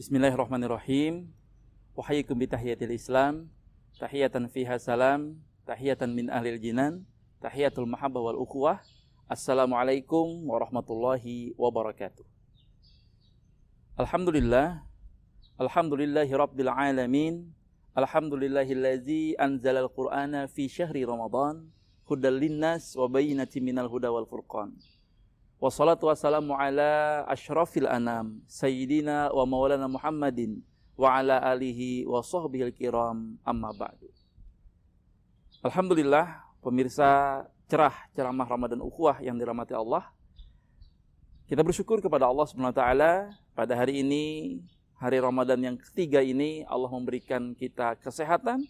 Bismillahirrahmanirrahim. Wahayyikum bitahiyatil Islam, tahiyatan fiha salam, tahiyatan min ahlil jinan, tahiyatul mahabbah wal ukhuwah. Assalamualaikum warahmatullahi wabarakatuh. Alhamdulillah, alhamdulillahi rabbil alamin, alhamdulillahillazi anzalal qur'ana fi syahri Ramadan, hudal linnas wa bayyinatin minal huda wal furqan. Wassalatu wassalamu ala asyrafil anam, sayyidina wa maulana Muhammadin wa ala alihi wa sahbihil kiram, amma ba'du. Alhamdulillah, pemirsa ceramah Ramadan Ukhuwah yang dirahmati Allah. Kita bersyukur kepada Allah SWT pada hari ini, hari Ramadan yang ketiga ini, Allah memberikan kita kesehatan,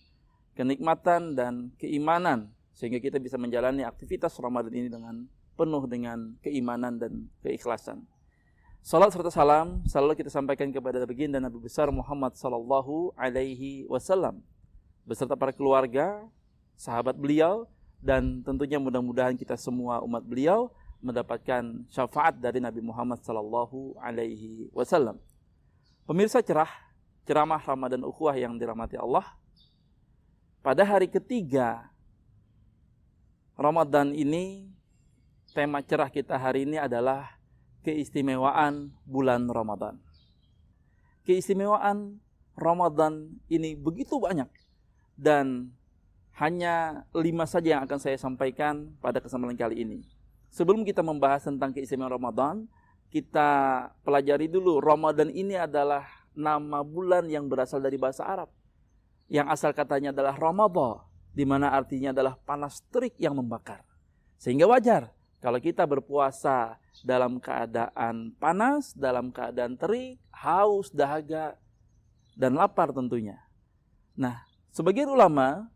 kenikmatan, dan keimanan, sehingga kita bisa menjalani aktivitas Ramadan ini dengan penuh dengan keimanan dan keikhlasan. Salat serta salam selalu kita sampaikan kepada baginda Nabi besar Muhammad sallallahu alaihi wasallam beserta para keluarga, sahabat beliau, dan tentunya mudah-mudahan kita semua umat beliau mendapatkan syafaat dari Nabi Muhammad sallallahu alaihi wasallam. Pemirsa ceramah Ramadan Ukhuwah yang dirahmati Allah. Pada hari ketiga Ramadan ini, tema cerah kita hari ini adalah keistimewaan bulan Ramadan. Keistimewaan Ramadan ini begitu banyak, dan hanya 5 saja yang akan saya sampaikan pada kesempatan kali ini. Sebelum kita membahas tentang keistimewaan Ramadan, kita pelajari dulu Ramadan ini adalah nama bulan yang berasal dari bahasa Arab, yang asal katanya adalah Ramadhan, di mana artinya adalah panas terik yang membakar. Sehingga wajar kalau kita berpuasa dalam keadaan panas, dalam keadaan terik, haus, dahaga, dan lapar tentunya. Nah, sebagian ulama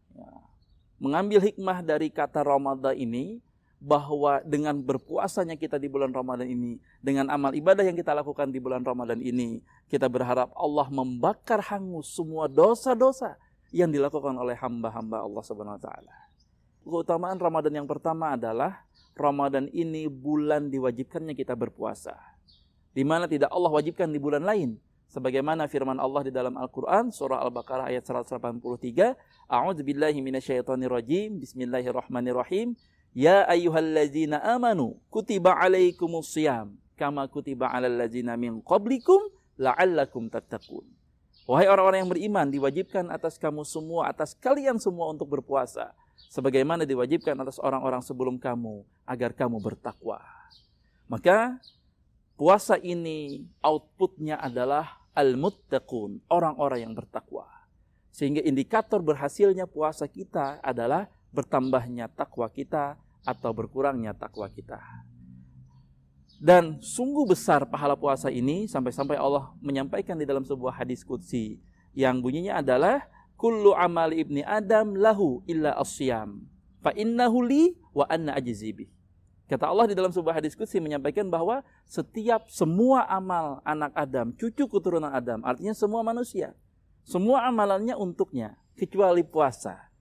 mengambil hikmah dari kata Ramadan ini, bahwa dengan berpuasanya kita di bulan Ramadan ini, dengan amal ibadah yang kita lakukan di bulan Ramadan ini, kita berharap Allah membakar hangus semua dosa-dosa yang dilakukan oleh hamba-hamba Allah Subhanahu wa taala. Keutamaan Ramadan yang pertama adalah Ramadan ini bulan diwajibkannya kita berpuasa, di mana tidak Allah wajibkan di bulan lain. Sebagaimana firman Allah di dalam Al-Quran, surah Al-Baqarah ayat 183, A'udzubillahi minasyaitonirrajim, Bismillahirrahmanirrahim, Ya ayyuhallazina amanu, kutiba alaikumus siyam, kama kutiba alal ladzina min qablikum, la'allakum tattaqun. Wahai orang-orang yang beriman, diwajibkan atas kamu semua, atas kalian semua untuk berpuasa, sebagaimana diwajibkan atas orang-orang sebelum kamu, agar kamu bertakwa. Maka puasa ini outputnya adalah al-muttaqun, orang-orang yang bertakwa. Sehingga indikator berhasilnya puasa kita adalah bertambahnya takwa kita atau berkurangnya takwa kita. Dan sungguh besar pahala puasa ini, sampai-sampai Allah menyampaikan di dalam sebuah hadis qudsi yang bunyinya adalah kullu amal ibni Adam lahu illa as-siyam fa innahu li wa anna ajzi bih. Kata Allah di dalam sebuah hadis qudsi menyampaikan bahwa semua amal anak Adam, cucu keturunan Adam, artinya semua manusia, semua amalannya untuknya kecuali puasa.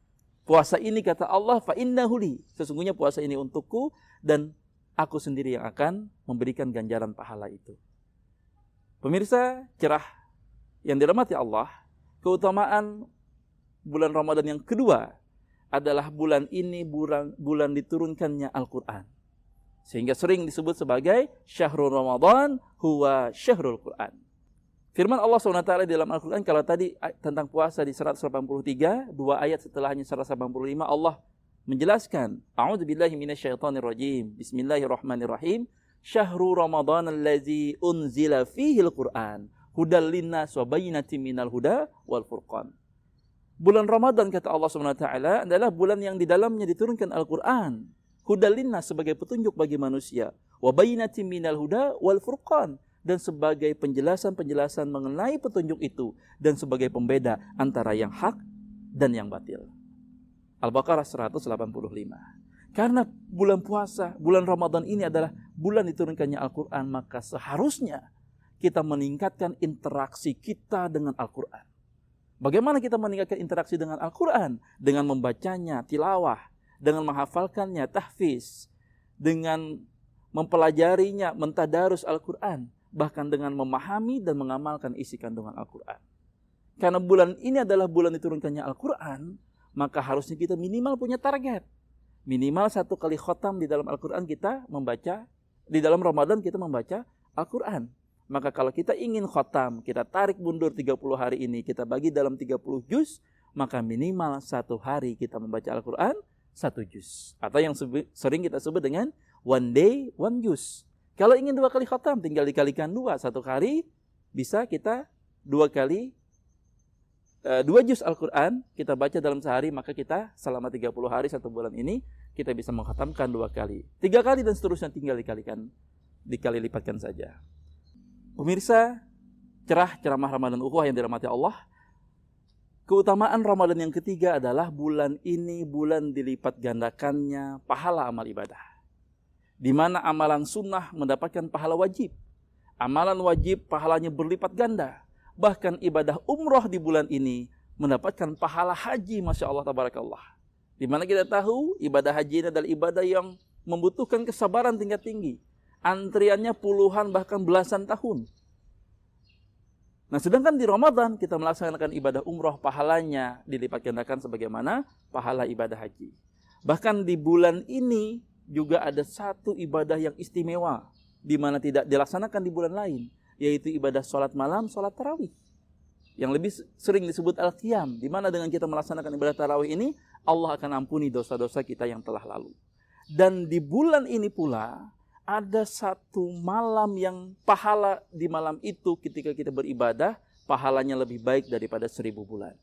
Puasa ini kata Allah fa innahu li, sesungguhnya puasa ini untukku dan aku sendiri yang akan memberikan ganjaran pahala itu. Pemirsa cerah yang dirahmati Allah, keutamaan bulan Ramadan yang kedua adalah bulan ini bulan diturunkannya Al-Quran. Sehingga sering disebut sebagai Syahrul Ramadan huwa Syahrul Quran. Firman Allah SWT di dalam Al-Quran, kalau tadi tentang puasa di 183, 2 ayat setelahnya 185, Allah menjelaskan, A'udzubillahi minasyaitonirrajim, Bismillahirrahmanirrahim, Syahrul Ramadan allazi unzila fihil Quran, hudal linnas wa bayyinatin minal huda wal furqan. Bulan Ramadan kata Allah SWT adalah bulan yang di dalamnya diturunkan Al-Quran, hudal linnas sebagai petunjuk bagi manusia, wa bayyinatin minal huda wal furqan, dan sebagai penjelasan-penjelasan mengenai petunjuk itu, dan sebagai pembeda antara yang hak dan yang batil. Al-Baqarah 185. Karena bulan puasa, bulan Ramadan ini adalah bulan diturunkannya Al-Quran, maka seharusnya kita meningkatkan interaksi kita dengan Al-Quran. Bagaimana kita meningkatkan interaksi dengan Al-Quran? Dengan membacanya, tilawah, dengan menghafalkannya, tahfiz, dengan mempelajarinya, mentadarus Al-Quran. bahkan dengan memahami dan mengamalkan isi kandungan Al-Quran. Karena bulan ini adalah bulan diturunkannya Al-Quran, maka harusnya kita minimal punya target. Minimal 1 kali khotam di dalam Al-Quran kita membaca, di dalam Ramadan kita membaca Al-Quran. Maka kalau kita ingin khotam, kita tarik mundur 30 hari ini, kita bagi dalam 30 juz, maka minimal 1 hari kita membaca Al-Quran 1 juz. Atau yang sering kita sebut dengan one day, one juz. Kalau ingin 2 kali khotam, tinggal dikalikan 2. 1 hari bisa kita 2 kali 2 juz Al-Quran kita baca dalam sehari, maka kita selama 30 hari 1 bulan ini kita bisa mengkhatamkan 2 kali, 3 kali dan seterusnya, tinggal dikali lipatkan saja. Pemirsa, ceramah Ramadan Ukhuwah yang dirahmati Allah, keutamaan Ramadan yang ketiga adalah bulan ini bulan dilipat gandakannya pahala amal ibadah. Di mana amalan sunnah mendapatkan pahala wajib. Amalan wajib pahalanya berlipat ganda. Bahkan ibadah umroh di bulan ini mendapatkan pahala haji, Masya Allah, tabarakallah. Di mana kita tahu ibadah haji ini adalah ibadah yang membutuhkan kesabaran tingkat tinggi. Antriannya puluhan bahkan belasan tahun. Nah, sedangkan di Ramadan kita melaksanakan ibadah umroh, pahalanya dilipat gandakan sebagaimana pahala ibadah haji. Bahkan di bulan ini juga ada satu ibadah yang istimewa, di mana tidak dilaksanakan di bulan lain, yaitu ibadah sholat malam, sholat tarawih. Yang lebih sering disebut al-qiyam, di mana dengan kita melaksanakan ibadah tarawih ini, Allah akan ampuni dosa-dosa kita yang telah lalu. Dan di bulan ini pula, ada satu malam yang pahala di malam itu ketika kita beribadah, pahalanya lebih baik daripada 1000 bulan.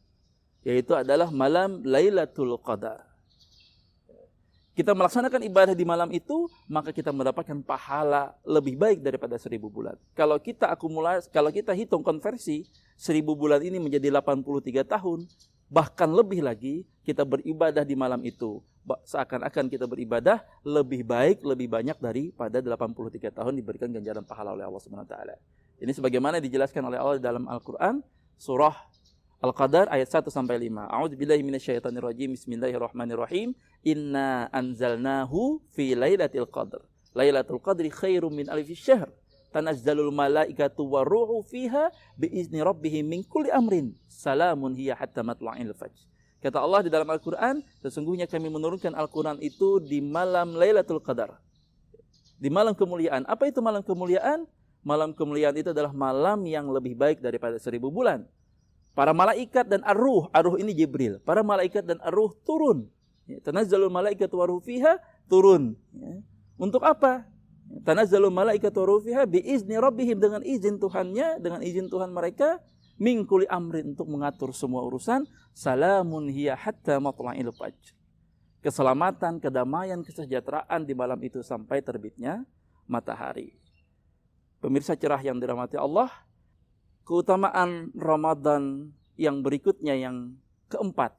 Yaitu adalah malam Lailatul Qadar. Kita melaksanakan ibadah di malam itu, maka kita mendapatkan pahala lebih baik daripada 1000 bulan. Kalau kita hitung konversi, 1000 bulan ini menjadi 83 tahun, bahkan lebih lagi, kita beribadah di malam itu. Seakan-akan kita beribadah lebih baik, lebih banyak daripada 83 tahun diberikan ganjaran pahala oleh Allah Subhanahu wa taala. Ini sebagaimana dijelaskan oleh Allah dalam Al-Qur'an, surah Al-Qadar ayat 1 sampai 5. A'udzubillahi minasyaitonirrajim. Bismillahirrahmanirrahim. Inna anzalnahu fi lailatul qadr. Lailatul qadri khairum min alfi syahr. Tanazzalul malaikatu waruhu fiha biizni rabbihim min kulli amrin. Salamun hiya hatta matla'il fajr. Kata Allah di dalam Al-Quran, sesungguhnya kami menurunkan Al-Quran itu di malam Lailatul Qadar. Di malam kemuliaan. Apa itu malam kemuliaan? Malam kemuliaan itu adalah malam yang lebih baik daripada 1000 bulan. Para malaikat dan ar-ruh ini Jibril. Para malaikat dan ar-ruh turun. Tanazzalul malaikatu waruhu fiha, turun. Untuk apa? Tanazzalul malaikatu waruhu fiha biizni rabbihim, dengan izin Tuhannya, dengan izin Tuhan mereka, min kulli amrin, untuk mengatur semua urusan. Salamun hiya hatta matla'il fajr. Keselamatan, kedamaian, kesejahteraan di malam itu sampai terbitnya matahari. Pemirsa cerah yang dirahmati Allah, keutamaan Ramadan yang berikutnya yang keempat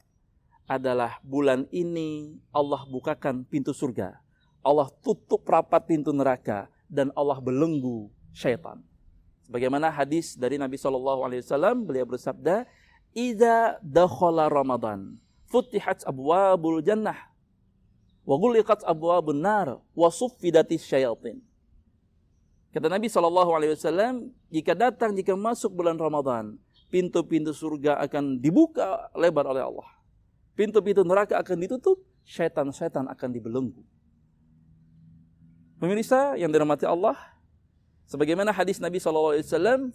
adalah bulan ini Allah bukakan pintu surga. Allah tutup rapat pintu neraka dan Allah belenggu syaitan. Sebagaimana hadis dari Nabi SAW, beliau bersabda, "Idza dakhala Ramadan, futihat abwabul jannah, wa ghuliqat abwabun nar, wa suffidatis syayatin." Kata Nabi SAW, jika masuk bulan Ramadan, pintu-pintu surga akan dibuka lebar oleh Allah. Pintu-pintu neraka akan ditutup, syaitan-syaitan akan dibelenggu. Pemirsa yang dirahmati Allah, sebagaimana hadis Nabi SAW,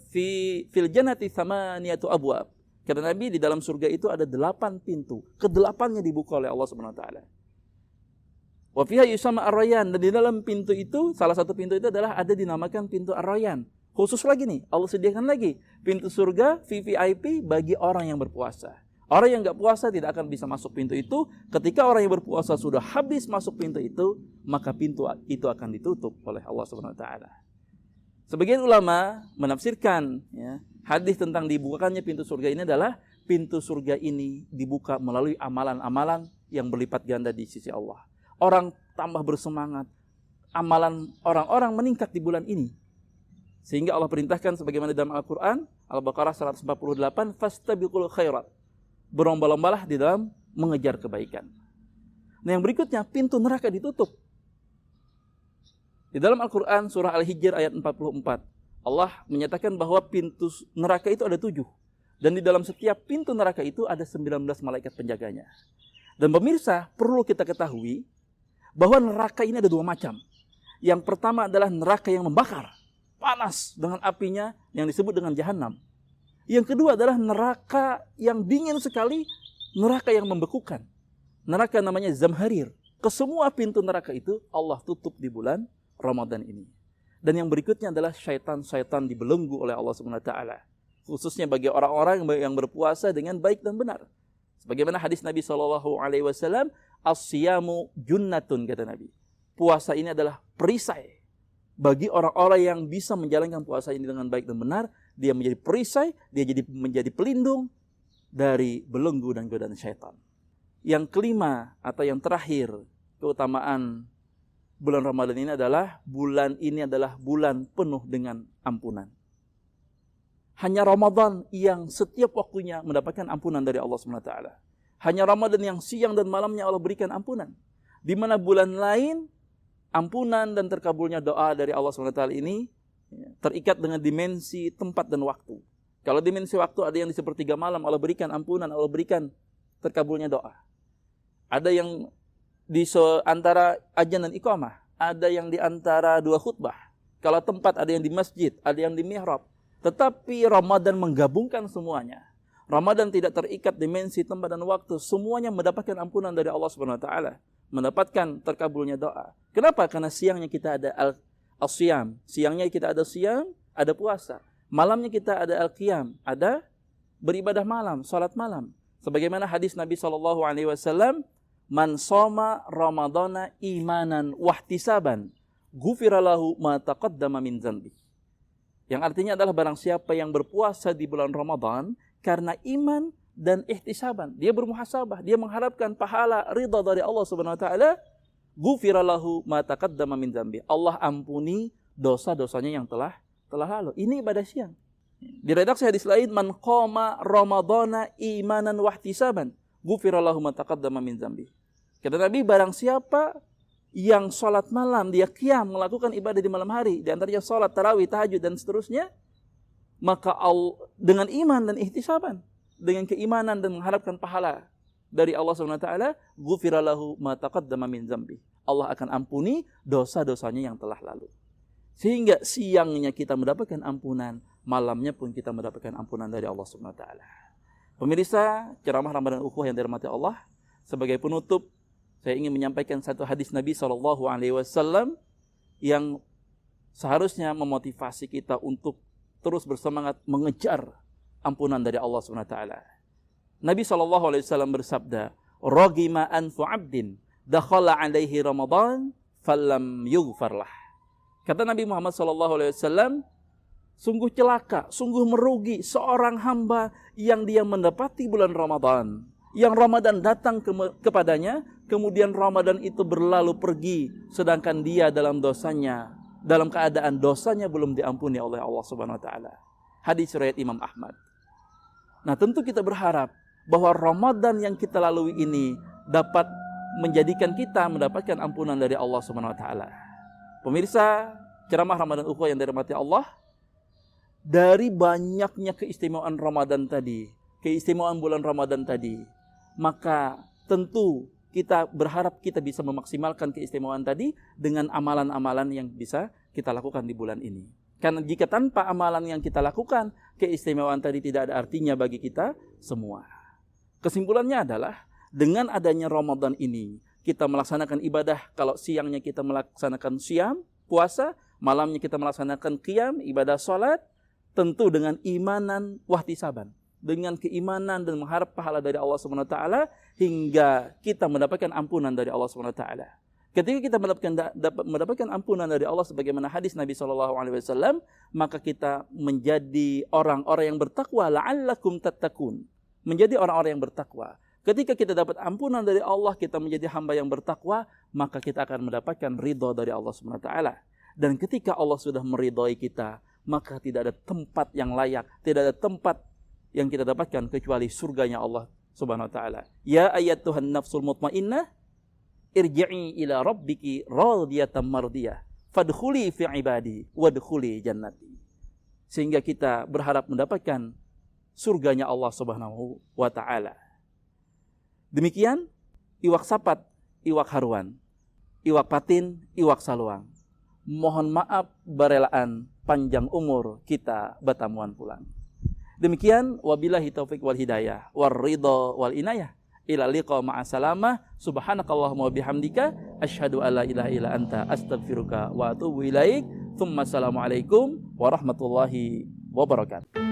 fil jannati thamaniyatu abwab. Kata Nabi, di dalam surga itu ada 8 pintu. Kedelapannya dibuka oleh Allah Subhanahu wa taala. Wa fiha yusama ar-rayyan, dan di dalam pintu itu, salah satu pintu itu adalah ada dinamakan pintu ar-rayyan. Khusus lagi nih, Allah sediakan lagi pintu surga VVIP bagi orang yang berpuasa. Orang yang enggak puasa tidak akan bisa masuk pintu itu. Ketika orang yang berpuasa sudah habis masuk pintu itu, maka pintu itu akan ditutup oleh Allah Subhanahu wa taala. Sebagian ulama menafsirkan hadis tentang dibukakannya pintu surga ini adalah pintu surga ini dibuka melalui amalan-amalan yang berlipat ganda di sisi Allah. Orang tambah bersemangat, amalan orang-orang meningkat di bulan ini. Sehingga Allah perintahkan sebagaimana dalam Al-Quran, Al-Baqarah 148, fastabiqul khairat. Berlomba-lombalah di dalam mengejar kebaikan. Nah, yang berikutnya, pintu neraka ditutup. Di dalam Al-Quran surah Al-Hijr ayat 44, Allah menyatakan bahwa pintu neraka itu ada 7. Dan di dalam setiap pintu neraka itu ada 19 malaikat penjaganya. Dan pemirsa, perlu kita ketahui bahwa neraka ini ada 2 macam. Yang pertama adalah neraka yang membakar, panas dengan apinya yang disebut dengan jahanam. Yang kedua adalah neraka yang dingin sekali, neraka yang membekukan. Neraka namanya Zamharir. Kesemua pintu neraka itu Allah tutup di bulan Ramadan ini. Dan yang berikutnya adalah syaitan-syaitan dibelenggu oleh Allah Subhanahu wa taala. Khususnya bagi orang-orang yang berpuasa dengan baik dan benar. Sebagaimana hadis Nabi SAW, as-siyamu junnatun, kata Nabi. Puasa ini adalah perisai. Bagi orang-orang yang bisa menjalankan puasa ini dengan baik dan benar, dia menjadi perisai, dia menjadi pelindung dari belenggu dan godaan syaitan. Yang kelima atau yang terakhir, keutamaan bulan Ramadan ini adalah bulan penuh dengan ampunan. Hanya Ramadan yang setiap waktunya mendapatkan ampunan dari Allah SWT. Hanya Ramadan yang siang dan malamnya Allah berikan ampunan. Di mana bulan lain, ampunan dan terkabulnya doa dari Allah SWT ini terikat dengan dimensi tempat dan waktu. Kalau dimensi waktu ada yang di sepertiga malam, Allah berikan ampunan, Allah berikan terkabulnya doa. Ada yang di antara azan dan iqamah, ada yang di antara 2 khutbah. Kalau tempat ada yang di masjid, ada yang di mihrab. Tetapi Ramadan menggabungkan semuanya. Ramadan tidak terikat dimensi, tempat, dan waktu. Semuanya mendapatkan ampunan dari Allah Subhanahu wa taala. Mendapatkan terkabulnya doa. Kenapa? Karena siangnya kita ada al-siyam. Siangnya kita ada siyam, ada puasa. Malamnya kita ada al-qiyam, ada beribadah malam, salat malam. Sebagaimana hadis Nabi SAW, man shoma ramadhana imanan wahtisaban, ghufira lahu ma taqaddama min dzanbi. Yang artinya adalah barang siapa yang berpuasa di bulan Ramadan karena iman dan ihtisaban, dia bermuhasabah, dia mengharapkan pahala ridha dari Allah Subhanahu wa taala, ghufira lahu ma taqaddama min dzanbi. Allah ampuni dosa-dosanya yang telah lalu. Ini ibadah siang. Di redaksi hadis lain, man qama ramadhana imanan wahtisaban, ghufira lahu ma taqaddama min dzanbi. Kata Nabi, barang siapa yang sholat malam, dia qiyam, melakukan ibadah di malam hari, di antaranya sholat, tarawih, tahajud, dan seterusnya, maka dengan iman dan ihtisaban, dengan keimanan dan mengharapkan pahala dari Allah SWT, ghufira lahu ma taqaddama min dzanbi. Allah akan ampuni dosa-dosanya yang telah lalu. Sehingga siangnya kita mendapatkan ampunan, malamnya pun kita mendapatkan ampunan dari Allah SWT. Pemirsa, ceramah Ramadan Ukhuwah yang dirahmati Allah, sebagai penutup, saya ingin menyampaikan satu hadis Nabi SAW yang seharusnya memotivasi kita untuk terus bersemangat mengejar ampunan dari Allah SWT. Nabi SAW bersabda, "Ragima anfu 'abdin dakhala 'alaihi Ramadan falam yughfarlah." Kata Nabi Muhammad SAW, sungguh celaka, sungguh merugi seorang hamba yang dia mendapati bulan Ramadan, yang Ramadan datang kepadanya, kemudian Ramadan itu berlalu pergi, sedangkan dia dalam dosanya, dalam keadaan dosanya belum diampuni oleh Allah Subhanahu wa taala. Hadis riwayat Imam Ahmad. Nah, tentu kita berharap bahwa Ramadan yang kita lalui ini dapat menjadikan kita mendapatkan ampunan dari Allah Subhanahu wa taala. Pemirsa, ceramah Ramadan Ukhuwah yang dirahmati Allah, dari banyaknya keistimewaan Ramadan tadi, keistimewaan bulan Ramadan tadi, maka tentu kita berharap kita bisa memaksimalkan keistimewaan tadi dengan amalan-amalan yang bisa kita lakukan di bulan ini. Karena jika tanpa amalan yang kita lakukan, keistimewaan tadi tidak ada artinya bagi kita semua. Kesimpulannya adalah, dengan adanya Ramadan ini, kita melaksanakan ibadah. Kalau siangnya kita melaksanakan siyam, puasa, malamnya kita melaksanakan qiyam, ibadah salat, tentu dengan imanan wahtisaban, dengan keimanan dan mengharap pahala dari Allah Subhanahu wa taala hingga kita mendapatkan ampunan dari Allah Subhanahu wa taala. Ketika kita mendapatkan ampunan dari Allah sebagaimana hadis Nabi SAW, maka kita menjadi orang-orang yang bertakwa, la'allakum tattaqun. Menjadi orang-orang yang bertakwa. Ketika kita dapat ampunan dari Allah, kita menjadi hamba yang bertakwa, maka kita akan mendapatkan ridha dari Allah Subhanahu wa taala. Dan ketika Allah sudah meridhai kita, maka tidak ada tempat yang layak, tidak ada tempat yang kita dapatkan kecuali surganya Allah Subhanahu wa taala. Ya ayyatuhan nafsul mutmainnah, irji'i ila rabbiki radiyatan mardiyah, fadkhuli fi ibadi wadkhuli jannati. sehingga kita berharap mendapatkan surganya Allah Subhanahu wa taala. Demikian iwak sapat, iwak haruan, iwak patin, iwak saluang. Mohon maaf barelaan panjang umur kita batamuan pulang. Demikian wabillahi taufik wal hidayah war ridha wal inayah. Ila liqa ma'asalamah. Subhanakallahumma bihamdika asyhadu alla ilaha illa anta astaghfiruka wa atubu ilaik. Tsumma assalamualaikum warahmatullahi wabarakatuh.